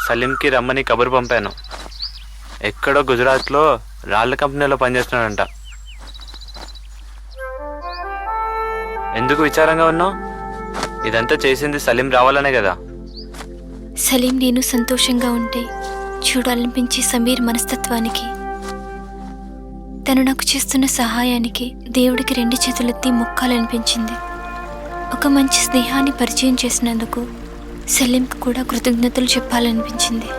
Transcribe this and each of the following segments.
సలీంకి రమ్మని కబురు పంపాను. ఎక్కడో గుజరాత్లో రాళ్ళ కంపెనీలో పనిచేస్తున్నాడంట. ఎందుకు విచారంగా ఉన్నావు? ఇదంతా చేసింది సలీం రావాలనే కదా. సలీం నేను సంతోషంగా ఉంటే చూడాలనిపించి సమీర్ మనస్తత్వానికి, తను నాకు చేస్తున్న సహాయానికి దేవుడికి 2 చేతులెత్తి మొక్కాలనిపించింది. ఒక మంచి స్నేహాన్ని పరిచయం చేసినందుకు సలీంకి కూడా కృతజ్ఞతలు చెప్పాలనిపించింది.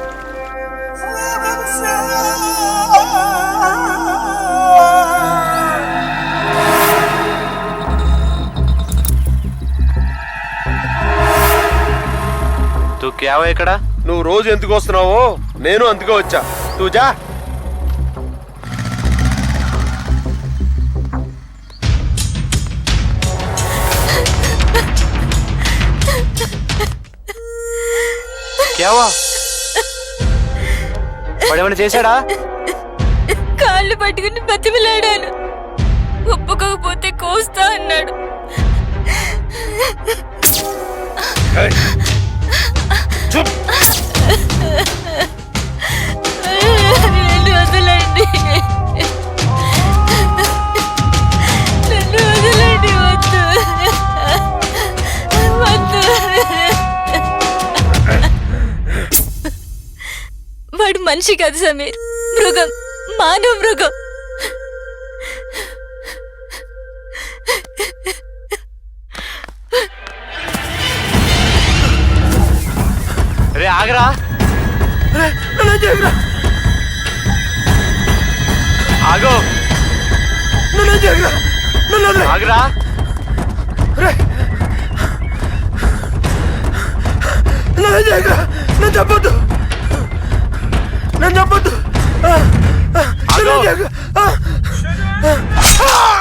తూ క్యావో ఇక్కడ? నువ్వు రోజు ఎందుకు వస్తున్నావో నేను అందుకే వచ్చా. తూ జా. క్యావా? వాడేమైనా చేశాడా? కాళ్ళు పట్టుకుని బతిమిలాడాను. ఒప్పుకోకపోతే కోస్తా అన్నాడు. నన్ను వదలండి, నన్ను వదలండి, వద్దు వద్దు. వాడు మనిషి కాదు సమీర్, మృగం, మానవ మృగం. రే ఆగరా, ఆగో, ఆగరా. నేను చెప్పొద్దు, నేను చెప్పొద్దు.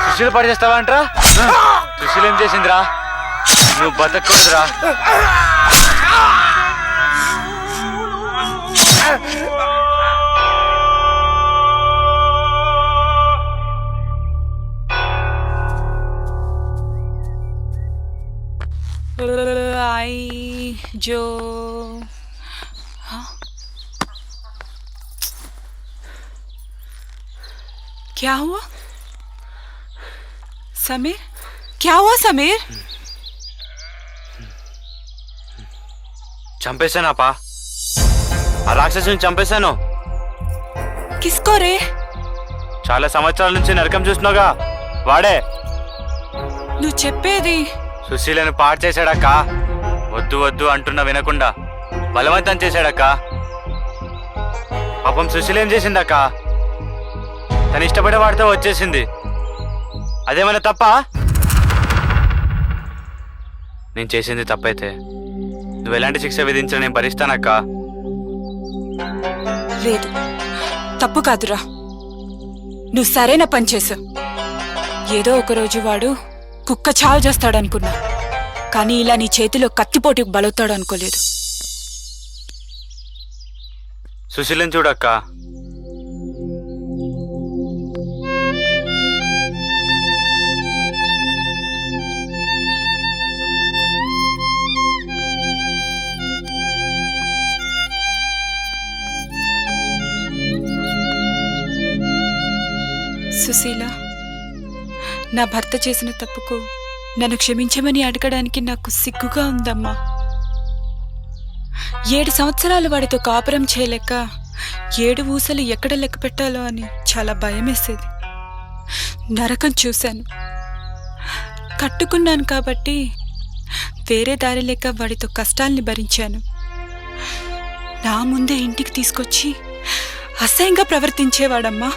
సుశీల పడి చేస్తావా అంటరా? సుశీల ఏం చేసిందిరా? నువ్వు బతకూడదురా. जो क्या हुआ समीर? क्या हुआ समीर? చంపేశానాపా, ఆ రాక్షసుని చంపేశాను. किसको रे? చాలా సంవత్సరాల నుంచి నరకం చూస్తున్నావుగా, వాడే. నువ్వు చెప్పేది? సుశీలను పాడు చేశాడక్క. వద్దు వద్దు అంటున్నా వినకుండా బలవంతం చేశాడక్క. పాపం సుశీల ఏం చేసిందక్క? తను ఇష్టపడే వాడితో వచ్చేసింది. అదేమైనా తప్ప? నేను చేసింది తప్పైతే నువ్వు ఎలాంటి శిక్ష విధించినా నేను భరిస్తానక్క. లేదు, తప్పు కాదురా. నువ్వు సరైన పని చేసావు. ఏదో ఒకరోజు వాడు కుక్క చావు చేస్తాడనుకున్నా, కానీ ఇలా నీ చేతిలో కత్తిపోటుకు బలవుతాడు అనుకోలేదు. సుశీలను చూడక్క. సుశీల, నా భర్త చేసిన తప్పుకు నన్ను క్షమించమని అడగడానికి నాకు సిగ్గుగా ఉందమ్మా. 7 సంవత్సరాలు వాడితో కాపురం చేయలేక 7 ఊసలు ఎక్కడ లెక్క పెట్టాలో అని చాలా భయమేసేది. నరకం చూశాను. కట్టుకున్నాను కాబట్టి వేరే దారి లేక వాడితో కష్టాల్ని భరించాను. నా ముందే ఇంటికి తీసుకొచ్చి అసహ్యంగా ప్రవర్తించేవాడమ్మా.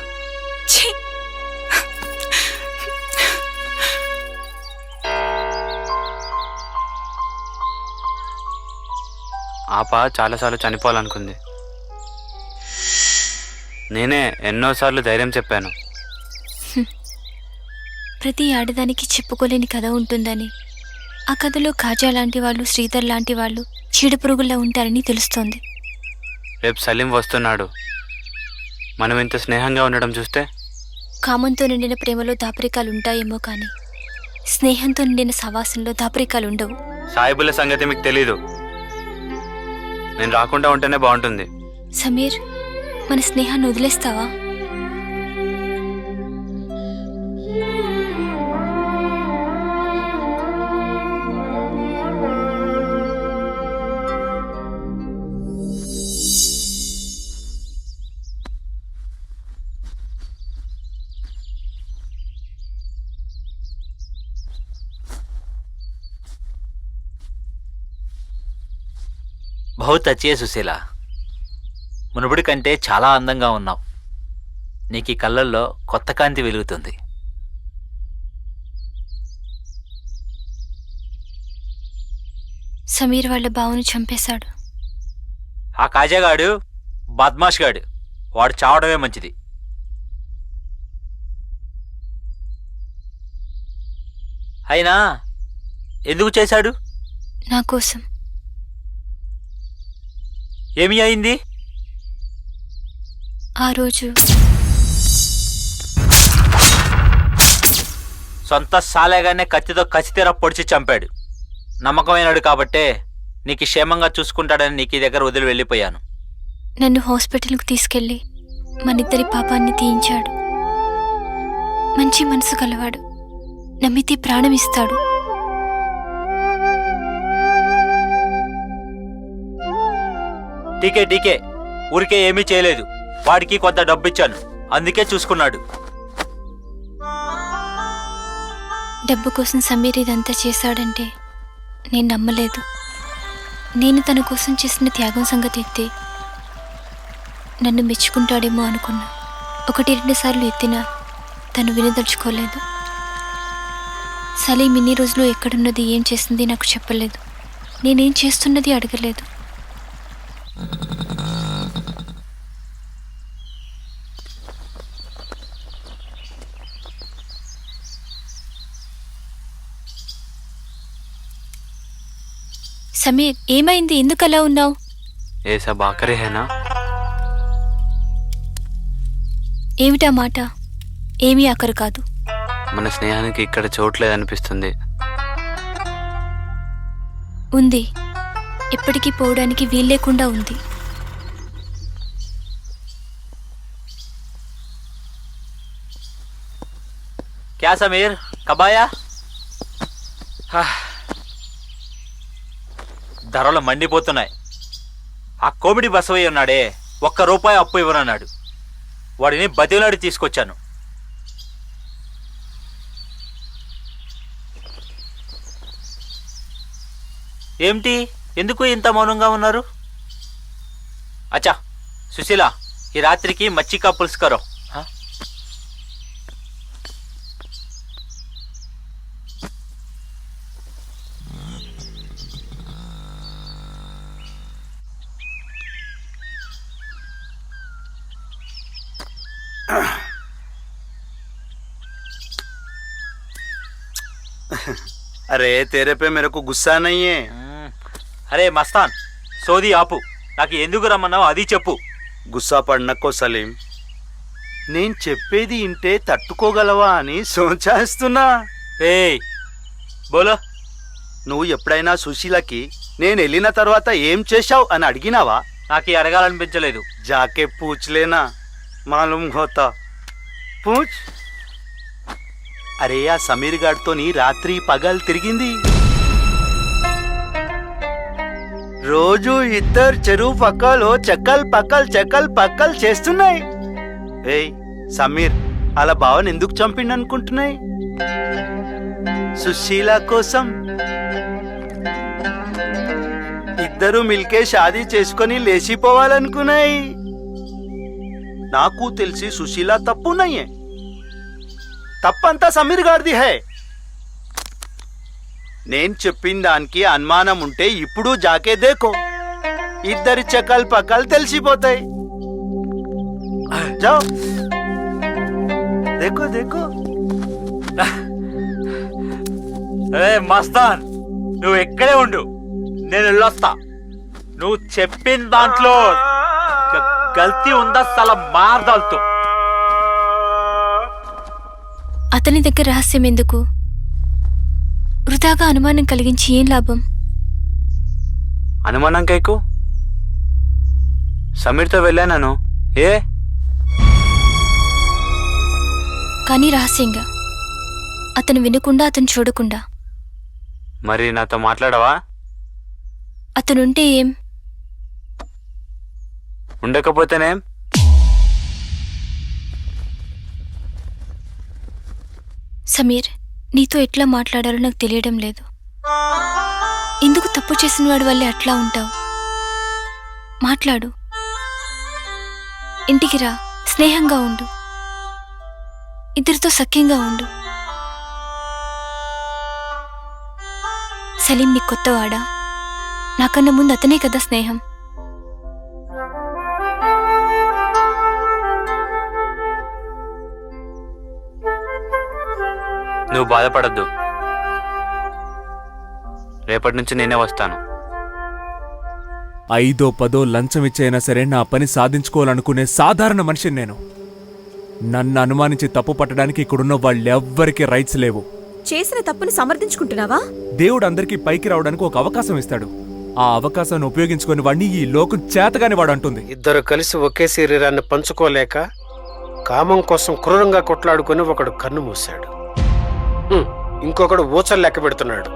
ఛీ! ఆప చాలాసార్లు చనిపోవాలనుకుంది. నేనే ఎన్నోసార్లు ధైర్యం చెప్పాను. ప్రతి ఆడదానికి చెప్పుకోలేని కథ ఉంటుందని, ఆ కథలో కాజా లాంటి వాళ్ళు, శ్రీధర్ లాంటి వాళ్ళు చీడపురుగుల్లా ఉంటారని తెలుస్తోంది. రేపు సలీం వస్తున్నాడు. మనం ఇంత స్నేహంగా ఉండడం చూస్తే కామంతో నిండిన ప్రేమలో దాపరికాలుంటాయేమో కానీ స్నేహంతో నిండిన సవాసంలో దాపరికాలుండవు. సాయిబుల సంగతి మీకు తెలీదు. నేను రాకుండా ఉంటేనే బాగుంటుంది. సమీర్, మన స్నేహాన్ని వదిలేస్తావా? బహుత్ అచ్చే సుశీల, మునుపటి కంటే చాలా అందంగా ఉన్నావు. నీకు ఈ కళ్ళల్లో కొత్త కాంతి వెలుగుతుంది. సమీర్ వాళ్ళ బావను చంపేశాడు. ఆ కాజాగాడు బద్మాష్ గాడు, వాడు చావడమే మంచిది. అయినా ఎందుకు చేశాడు? నా కోసం. ఏమి అయింది? ఆ రోజు సొంత సాలేగానే కత్తితో కసితీర పొడిచి చంపాడు. నమ్మకమైనడు కాబట్టే నీకు క్షేమంగా చూసుకుంటాడని నీకు ఈ దగ్గర వదిలి వెళ్ళిపోయాను. నన్ను హాస్పిటల్కు తీసుకెళ్ళి మనిద్దరి పాపాన్ని తీయించాడు. మంచి మనసు కలవాడు, నమ్మితే ప్రాణం ఇస్తాడు. టీకే ఊరికే ఏమీ చేయలేదు. వాడికి కొంత డబ్బిచ్చాను, అందుకే చూసుకున్నాడు. డబ్బు కోసం సమీర్ ఇదంతా చేశాడంటే నేను నమ్మలేదు. నేను తన కోసం చేసిన త్యాగం సంగతి ఎత్తి నన్ను మెచ్చుకుంటాడేమో అనుకున్నా. 1-2 సార్లు ఎత్తినా తను వినదలుచుకోలేదు. సలీం ఇన్ని రోజులు ఎక్కడున్నది, ఏం చేస్తుంది నాకు చెప్పలేదు. నేనేం చేస్తున్నది అడగలేదు. సమీర్, ఏమైంది? ఎందుకు అలా ఉన్నావు? ఏ సబ్ ఆఖరే హేనా? ఏమిటా మాట? ఏమీ ఆఖరు కాదు. మన స్నేహానికి ఇక్కడ చోట్లేదనిపిస్తుంది. ఉంది, ఎప్పటికీ పోవడానికి వీల్లేకుండా ఉంది. క్యా సమీర్, కబాయా? ధరలు మండిపోతున్నాయి. ఆ కోమిడి బసవయ్య ఉన్నాడే, ₹1 అప్పు ఇవ్వనన్నాడు. వాడిని బతిలాడి తీసుకొచ్చాను. ఏమిటి, ఎందుకు ఇంత మౌనంగా ఉన్నారు? అచ్చా సుశీల, ఈ రాత్రికి మచ్చికా పులుసు కరో. अरे तेरे पे मेरे को गुस्सा नहीं है. అరే మస్తాన్, సోది ఆపు. నాకు ఎందుకు రమ్మన్నావు అది చెప్పు. గుస్సా పడినక్కో సలీం. నేను చెప్పేది ఇంటే తట్టుకోగలవా అని సోచాస్తున్నా. ఏయ్ బోలో. నువ్వు ఎప్పుడైనా సుశీలకి నేను వెళ్ళిన తర్వాత ఏం చేశావు అని అడిగినావా? నాకు అడగాలనిపించలేదు. జాకే పూచ్లేనా, మాలూమ్ హోతా. పూచ్. అరే ఆ సమీర్ గాడితోని రాత్రి పగలు తిరిగింది. రోజు ఇద్దరు చెరువు పక్కలో చెక్కల్ పక్కలు చేస్తున్నాయి. ఏయ్ సమీర్ అలా బావని ఎందుకు చంపిండనుకుంటున్నాయి? సుశీల కోసం. ఇద్దరు మిల్కే షాదీ చేసుకొని లేచిపోవాలనుకున్నాయి. నాకు తెలిసి సుశీల తప్పు నయ్యే, తప్పంతా సమీర్ గారిది హే. నేను చెప్పిన దానికి అనుమానం ఉంటే ఇప్పుడు జాకే దేకో, ఇద్దరి చకల్ పకల్ తెలిసిపోతాయి. జాओ देखो देखो. అరే మస్తాన్, నువ్వు ఎక్కడే ఉండు, నేను వెళ్ళొస్తా. నువ్వు చెప్పిన దాంట్లో గల్తీ ఉందా సల మార్దాల్తో. అతని దగ్గర రహస్యం ఎందుకు? వృధాగా అనుమానం కలిగించి ఏం లాభం? అనుమానం కైకు సమీర్తో వెళ్ళాను. ఏ కానీ రహస్యంగా, అతను వినకుండా, అతను చూడకుండా. మరి నాతో మాట్లాడవా? అతనుంటే ఏం? ఉండకపోతేనేం? సమీర్, నీతో ఎట్లా మాట్లాడాలో నాకు తెలియడం లేదు. ఎందుకు తప్పు చేసిన వాడి వల్లే అట్లా ఉంటావు? మాట్లాడు, ఇంటికి రా, స్నేహంగా ఉండు, ఇద్దరితో సఖ్యంగా ఉండు. సలీం నీ కొత్తవాడా? నాకన్నా ముందు అతనే కదా స్నేహం. నువ్వు బాధపడద్దు. రేపటి నుంచి నేనే వస్తాను. 5 10 లంచం ఇచ్చైనా సరే నా పని సాధించుకోవాలనుకునే సాధారణ మనిషిని నేను. నన్ను అనుమానించి తప్పు పట్టడానికి ఇక్కడున్న వాళ్ళెవ్వరికీ రైట్స్ లేవు. చేసిన తప్పుని సమర్థించుకుంటున్నావా? దేవుడు అందరికీ పైకి రావడానికి ఒక అవకాశం ఇస్తాడు. ఆ అవకాశాన్ని ఉపయోగించుకొని వాడిని ఈ లోకం చేతగాని వాడు అంటుంది. ఇద్దరు కలిసి ఒకే శరీరాన్ని పంచుకోలేక కామం కోసం క్రూరంగా కొట్లాడుకుని ఒకడు కన్ను మూశాడు. ఇంకొకడు ఊచలు లెక్క పెడుతున్నాడు.